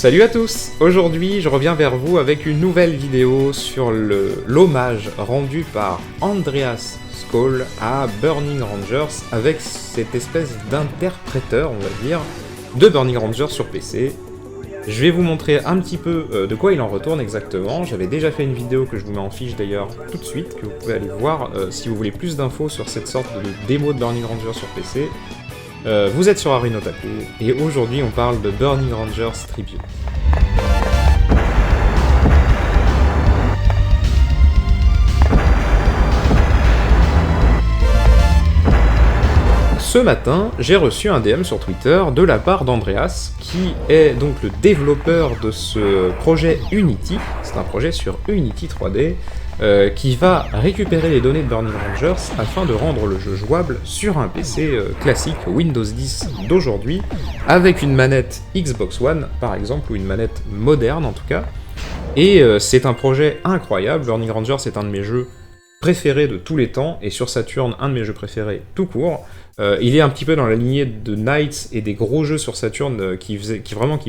Salut à tous! Aujourd'hui, je reviens vers vous avec une nouvelle vidéo sur l'hommage rendu par Andreas Skoll à Burning Rangers avec cette espèce d'interpréteur, on va dire, de Burning Rangers sur PC. Je vais vous montrer un petit peu de quoi il en retourne exactement. J'avais déjà fait une vidéo que je vous mets en fiche d'ailleurs tout de suite, que vous pouvez aller voir si vous voulez plus d'infos sur cette sorte de démo de Burning Rangers sur PC. Vous êtes sur Arune Otaku, et aujourd'hui on parle de Burning Rangers Tribute. Ce matin, j'ai reçu un DM sur Twitter de la part d'Andreas, qui est donc le développeur de ce projet Unity. C'est un projet sur Unity 3D, qui va récupérer les données de Burning Rangers afin de rendre le jeu jouable sur un PC classique Windows 10 d'aujourd'hui, avec une manette Xbox One par exemple, ou une manette moderne en tout cas. Et c'est un projet incroyable. Burning Rangers est un de mes jeux préférés de tous les temps, et sur Saturn, un de mes jeux préférés tout court. Il est un petit peu dans la lignée de Knights et des gros jeux sur Saturn qui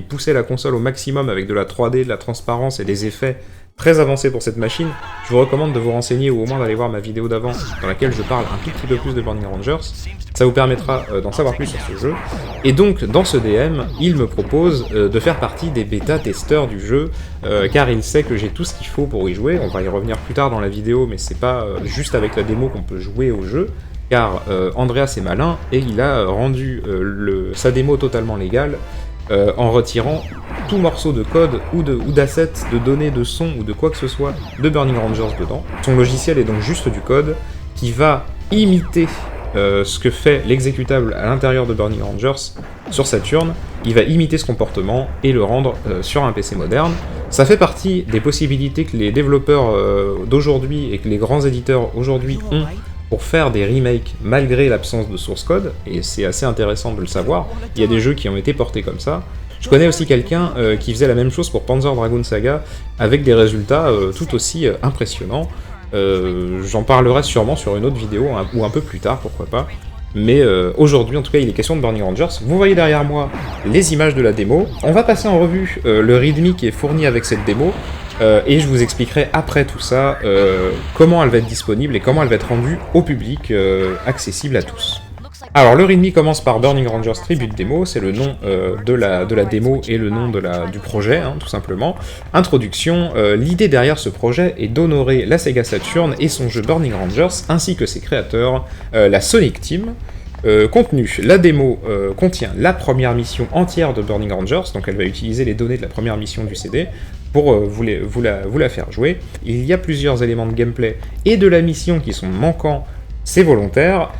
poussaient la console au maximum avec de la 3D, de la transparence et des effets très avancés pour cette machine. Je vous recommande de vous renseigner ou au moins d'aller voir ma vidéo d'avant dans laquelle je parle un tout petit peu plus de Burning Rangers. Ça vous permettra d'en savoir plus sur ce jeu. Et donc, dans ce DM, il me propose de faire partie des bêta-testeurs du jeu, car il sait que j'ai tout ce qu'il faut pour y jouer. On va y revenir plus tard dans la vidéo, mais c'est pas juste avec la démo qu'on peut jouer au jeu, car Andreas est malin, et il a rendu sa démo totalement légale, en retirant tout morceau de code ou d'assets, de données, de son ou de quoi que ce soit de Burning Rangers dedans. Son logiciel est donc juste du code qui va imiter ce que fait l'exécutable à l'intérieur de Burning Rangers sur Saturn. Il va imiter ce comportement et le rendre sur un PC moderne. Ça fait partie des possibilités que les développeurs d'aujourd'hui et que les grands éditeurs aujourd'hui ont pour faire des remakes malgré l'absence de source code, et c'est assez intéressant de le savoir. Il y a des jeux qui ont été portés comme ça. Je connais aussi quelqu'un qui faisait la même chose pour Panzer Dragoon Saga, avec des résultats tout aussi impressionnants. J'en parlerai sûrement sur une autre vidéo, ou un peu plus tard, pourquoi pas. Mais aujourd'hui, en tout cas, il est question de Burning Rangers. Vous voyez derrière moi les images de la démo. On va passer en revue le readme qui est fourni avec cette démo, et je vous expliquerai après tout ça comment elle va être disponible et comment elle va être rendue au public, accessible à tous. Alors, le readme commence par Burning Rangers Tribute Demo, c'est le nom de la démo et le nom du projet, hein, tout simplement. Introduction, l'idée derrière ce projet est d'honorer la Sega Saturn et son jeu Burning Rangers, ainsi que ses créateurs, la Sonic Team. Contenu, la démo contient la première mission entière de Burning Rangers, donc elle va utiliser les données de la première mission du CD pour vous la faire jouer. Il y a plusieurs éléments de gameplay et de la mission qui sont manquants, c'est volontaire.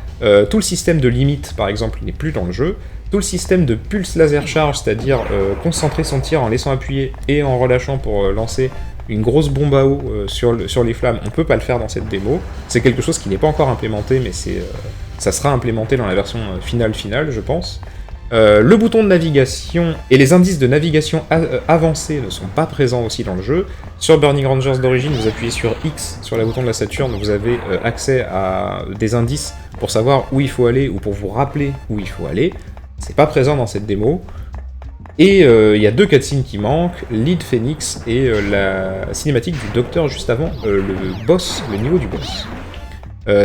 Tout le système de limite, par exemple, n'est plus dans le jeu. Tout le système de pulse laser charge, c'est-à-dire concentrer son tir en laissant appuyer et en relâchant pour lancer une grosse bombe à eau sur les flammes, on peut pas le faire dans cette démo. C'est quelque chose qui n'est pas encore implémenté, mais ça sera implémenté dans la version finale, je pense. Le bouton de navigation et les indices de navigation avancés ne sont pas présents aussi dans le jeu. Sur Burning Rangers d'origine, vous appuyez sur X sur le bouton de la Saturn, vous avez accès à des indices pour savoir où il faut aller ou pour vous rappeler où il faut aller. C'est pas présent dans cette démo. Et il y a deux cutscenes qui manquent, Lead Phoenix et la cinématique du docteur juste avant le niveau du boss.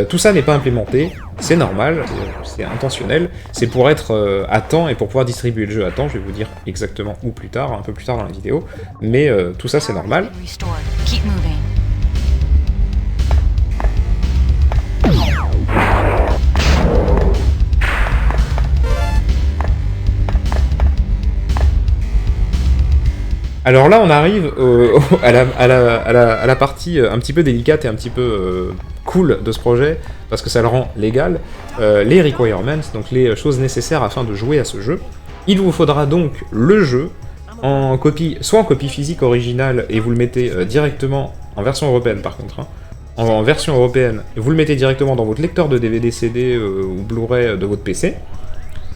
Tout ça n'est pas implémenté, c'est normal, c'est intentionnel, c'est pour être à temps et pour pouvoir distribuer le jeu à temps. Je vais vous dire exactement où plus tard, un peu plus tard dans la vidéo, mais tout ça c'est normal. Alors là, on arrive à la partie un petit peu délicate et un petit peu cool de ce projet, parce que ça le rend légal. Les requirements, donc les choses nécessaires afin de jouer à ce jeu. Il vous faudra donc le jeu en copie, soit en copie physique originale, et vous le mettez directement, en version européenne par contre, hein, en version européenne, vous le mettez directement dans votre lecteur de DVD, CD ou Blu-ray de votre PC.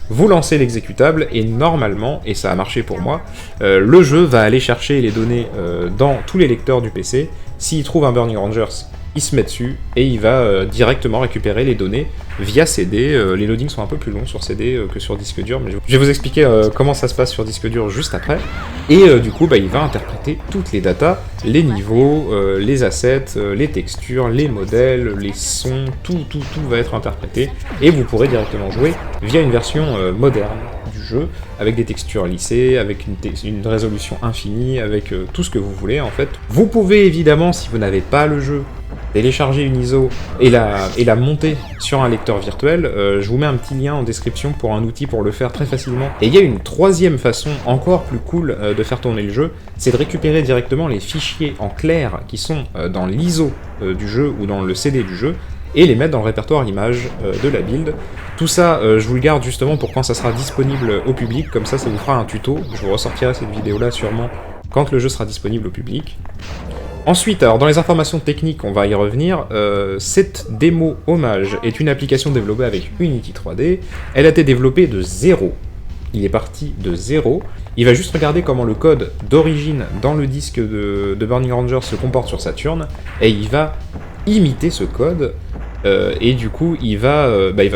Vous lancez l'exécutable, et normalement, et ça a marché pour moi, le jeu va aller chercher les données dans tous les lecteurs du PC. S'il trouve un Burning Rangers, il se met dessus et il va directement récupérer les données via CD. Les loadings sont un peu plus longs sur CD que sur disque dur, mais je vais vous expliquer comment ça se passe sur disque dur juste après. Et du coup, il va interpréter toutes les datas, les niveaux, les assets, les textures, les modèles, les sons, tout va être interprété. Et vous pourrez directement jouer via une version moderne du jeu, avec des textures lissées, avec une résolution infinie, avec tout ce que vous voulez en fait. Vous pouvez évidemment, si vous n'avez pas le jeu, télécharger une ISO et la monter sur un lecteur virtuel. Je vous mets un petit lien en description pour un outil pour le faire très facilement. Et il y a une troisième façon encore plus cool de faire tourner le jeu, c'est de récupérer directement les fichiers en clair qui sont dans l'ISO du jeu ou dans le CD du jeu, et les mettre dans le répertoire images de la build. Tout ça, je vous le garde justement pour quand ça sera disponible au public, comme ça vous fera un tuto. Je vous ressortirai cette vidéo-là sûrement quand le jeu sera disponible au public. Ensuite, alors dans les informations techniques, on va y revenir, cette démo Hommage est une application développée avec Unity 3D, elle a été développée de zéro. Il est parti de zéro, il va juste regarder comment le code d'origine dans le disque de Burning Rangers se comporte sur Saturn, et il va imiter ce code, et du coup il va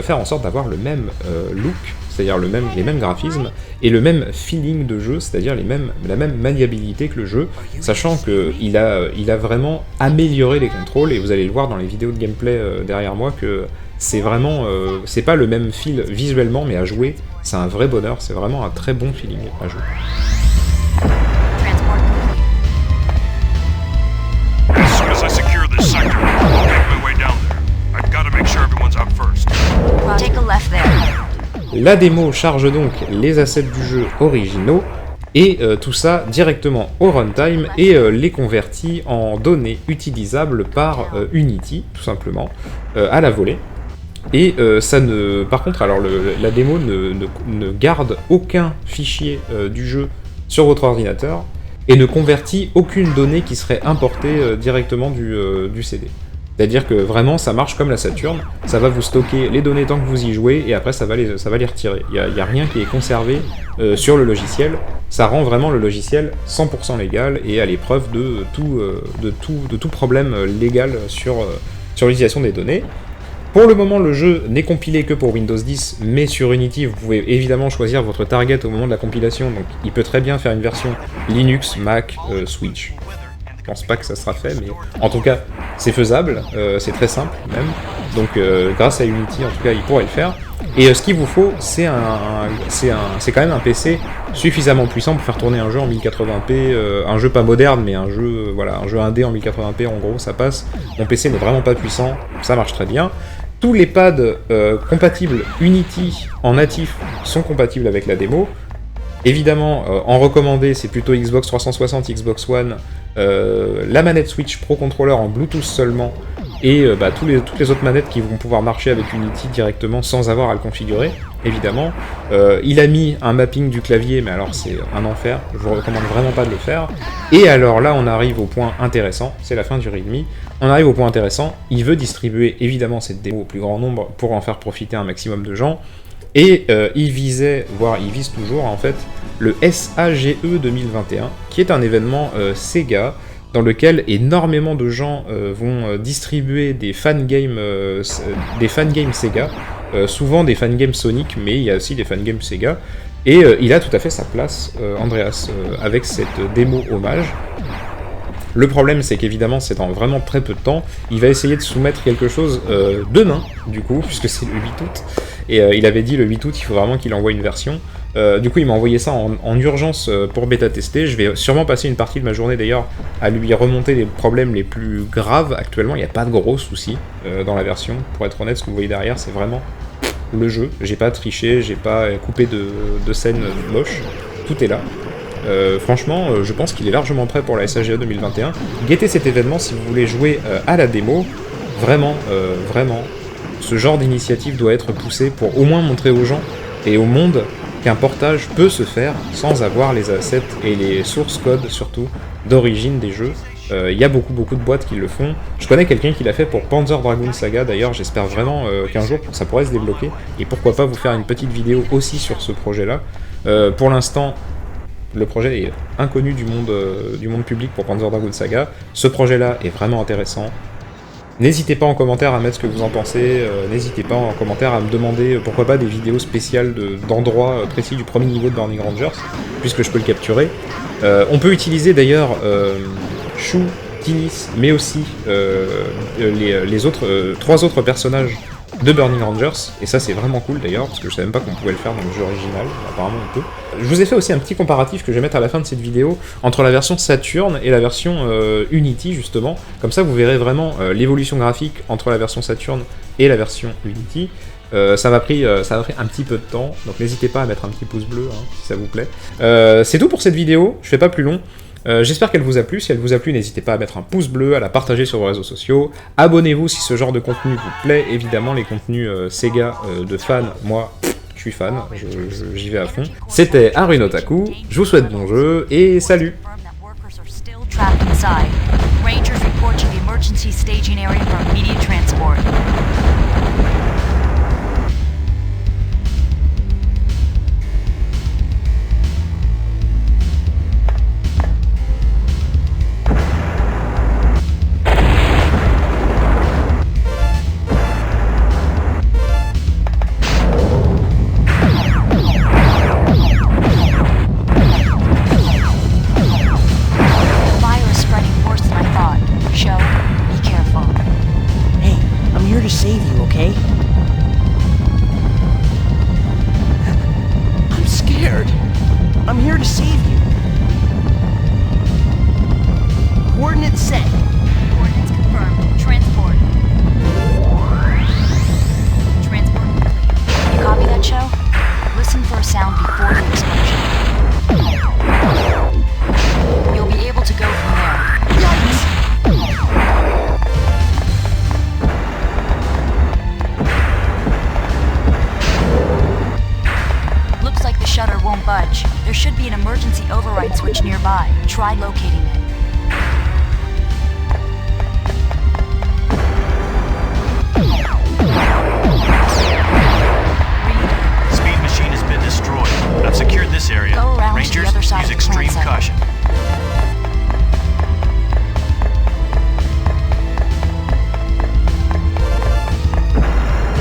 faire en sorte d'avoir le même look, c'est-à-dire les mêmes graphismes, et le même feeling de jeu, c'est-à-dire la même maniabilité que le jeu, sachant qu'il a vraiment amélioré les contrôles, et vous allez le voir dans les vidéos de gameplay derrière moi, que c'est vraiment, c'est pas le même feel visuellement, mais à jouer, c'est un vrai bonheur, c'est vraiment un très bon feeling à jouer. La démo charge donc les assets du jeu originaux, et tout ça directement au runtime, et les convertit en données utilisables par Unity, tout simplement, à la volée. Et par contre, alors la démo ne garde aucun fichier du jeu sur votre ordinateur, et ne convertit aucune donnée qui serait importée directement du CD. C'est-à-dire que vraiment, ça marche comme la Saturn, ça va vous stocker les données tant que vous y jouez, et après ça va les retirer. Il n'y a rien qui est conservé sur le logiciel, ça rend vraiment le logiciel 100% légal, et à l'épreuve de tout problème légal sur l'utilisation des données. Pour le moment, le jeu n'est compilé que pour Windows 10, mais sur Unity, vous pouvez évidemment choisir votre target au moment de la compilation, donc il peut très bien faire une version Linux, Mac, Switch. Je pense pas que ça sera fait, mais en tout cas, c'est faisable, c'est très simple même, donc grâce à Unity, en tout cas, il pourrait le faire. Et ce qu'il vous faut, c'est quand même un PC suffisamment puissant pour faire tourner un jeu en 1080p, un jeu pas moderne, mais un jeu indé en 1080p, en gros, ça passe. Mon PC n'est vraiment pas puissant, ça marche très bien. Tous les pads compatibles Unity en natif sont compatibles avec la démo. Évidemment, en recommandé, c'est plutôt Xbox 360, Xbox One, la manette Switch Pro Controller en Bluetooth seulement, et toutes les autres manettes qui vont pouvoir marcher avec Unity directement sans avoir à le configurer, évidemment. Il a mis un mapping du clavier, mais alors c'est un enfer, je vous recommande vraiment pas de le faire. Et alors là, on arrive au point intéressant, c'est la fin du README, on arrive au point intéressant, il veut distribuer évidemment cette démo au plus grand nombre pour en faire profiter un maximum de gens, et il visait, voire il vise toujours en fait, le SAGE 2021, qui est un événement Sega, dans lequel énormément de gens vont distribuer des fangames Sega, souvent des fangames Sonic, mais il y a aussi des fangames Sega, et il a tout à fait sa place, Andreas, avec cette démo hommage. Le problème, c'est qu'évidemment, c'est dans vraiment très peu de temps, il va essayer de soumettre quelque chose demain, du coup, puisque c'est le 8 août, et il avait dit le 8 août, il faut vraiment qu'il envoie une version. Du coup, il m'a envoyé ça en urgence pour bêta-tester. Je vais sûrement passer une partie de ma journée, d'ailleurs, à lui remonter les problèmes les plus graves. Actuellement, il n'y a pas de gros soucis dans la version. Pour être honnête, ce que vous voyez derrière, c'est vraiment le jeu. J'ai pas triché, j'ai pas coupé de scènes moches. Tout est là. Franchement, je pense qu'il est largement prêt pour la SAGE 2021. Guettez cet événement si vous voulez jouer à la démo. Vraiment, ce genre d'initiative doit être poussé pour au moins montrer aux gens et au monde qu'un portage peut se faire sans avoir les assets et les sources codes, surtout, d'origine des jeux. Il y a beaucoup de boîtes qui le font. Je connais quelqu'un qui l'a fait pour Panzer Dragoon Saga, d'ailleurs, j'espère vraiment qu'un jour ça pourrait se débloquer, et pourquoi pas vous faire une petite vidéo aussi sur ce projet-là. Pour l'instant, le projet est inconnu du monde public pour Panzer Dragoon Saga. Ce projet-là est vraiment intéressant. N'hésitez pas en commentaire à mettre ce que vous en pensez, n'hésitez pas en commentaire à me demander pourquoi pas des vidéos spéciales d'endroits précis du premier niveau de Burning Rangers, puisque je peux le capturer. On peut utiliser d'ailleurs Shu, Tinis, mais aussi les autres, 3 autres personnages de Burning Rangers, et ça c'est vraiment cool d'ailleurs, parce que je savais même pas qu'on pouvait le faire dans le jeu original, apparemment on peut. Je vous ai fait aussi un petit comparatif que je vais mettre à la fin de cette vidéo, entre la version Saturn et la version Unity justement, comme ça vous verrez vraiment l'évolution graphique entre la version Saturn et la version Unity. Ça m'a pris un petit peu de temps, donc n'hésitez pas à mettre un petit pouce bleu hein, si ça vous plaît. C'est tout pour cette vidéo, je fais pas plus long. J'espère qu'elle vous a plu. Si elle vous a plu, n'hésitez pas à mettre un pouce bleu, à la partager sur vos réseaux sociaux. Abonnez-vous si ce genre de contenu vous plaît. Évidemment, les contenus Sega de fans, moi, je suis fan, j'y vais à fond. C'était Arun Otaku, je vous souhaite bon jeu et salut! Rangers report to the emergency staging area for immediate transport. To save you, okay? I'm scared. I'm here to save you. Coordinates set. Coordinates confirmed. Transport. Transport complete. You copy that, Cho? Listen for a sound before the explosion. You'll be able to go from there. Yikes! Shutter won't budge. There should be an emergency override switch nearby. Try locating it. Speed machine has been destroyed. I've secured this area. Go around Rangers, to the other side use of the plant extreme site. caution.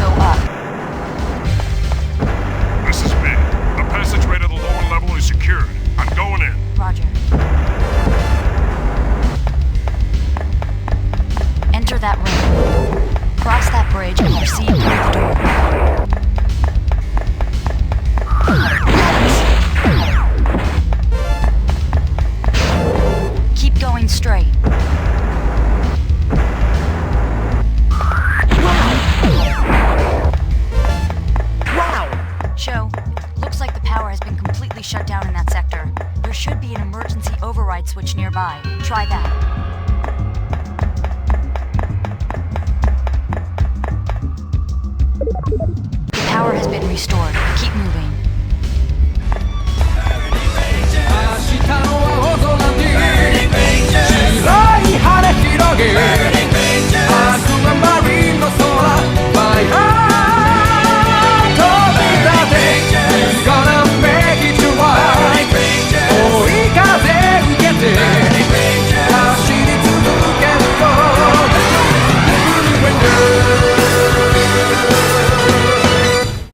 Go up. This is me. The passageway to the lower level is secured. I'm going in. Roger. Enter that room. Cross that bridge and proceed through the door. Keep going straight. Cho, looks like the power has been completely shut down in that sector. There should be an emergency override switch nearby. Try that. The power has been restored. Keep moving. Burning Ranger!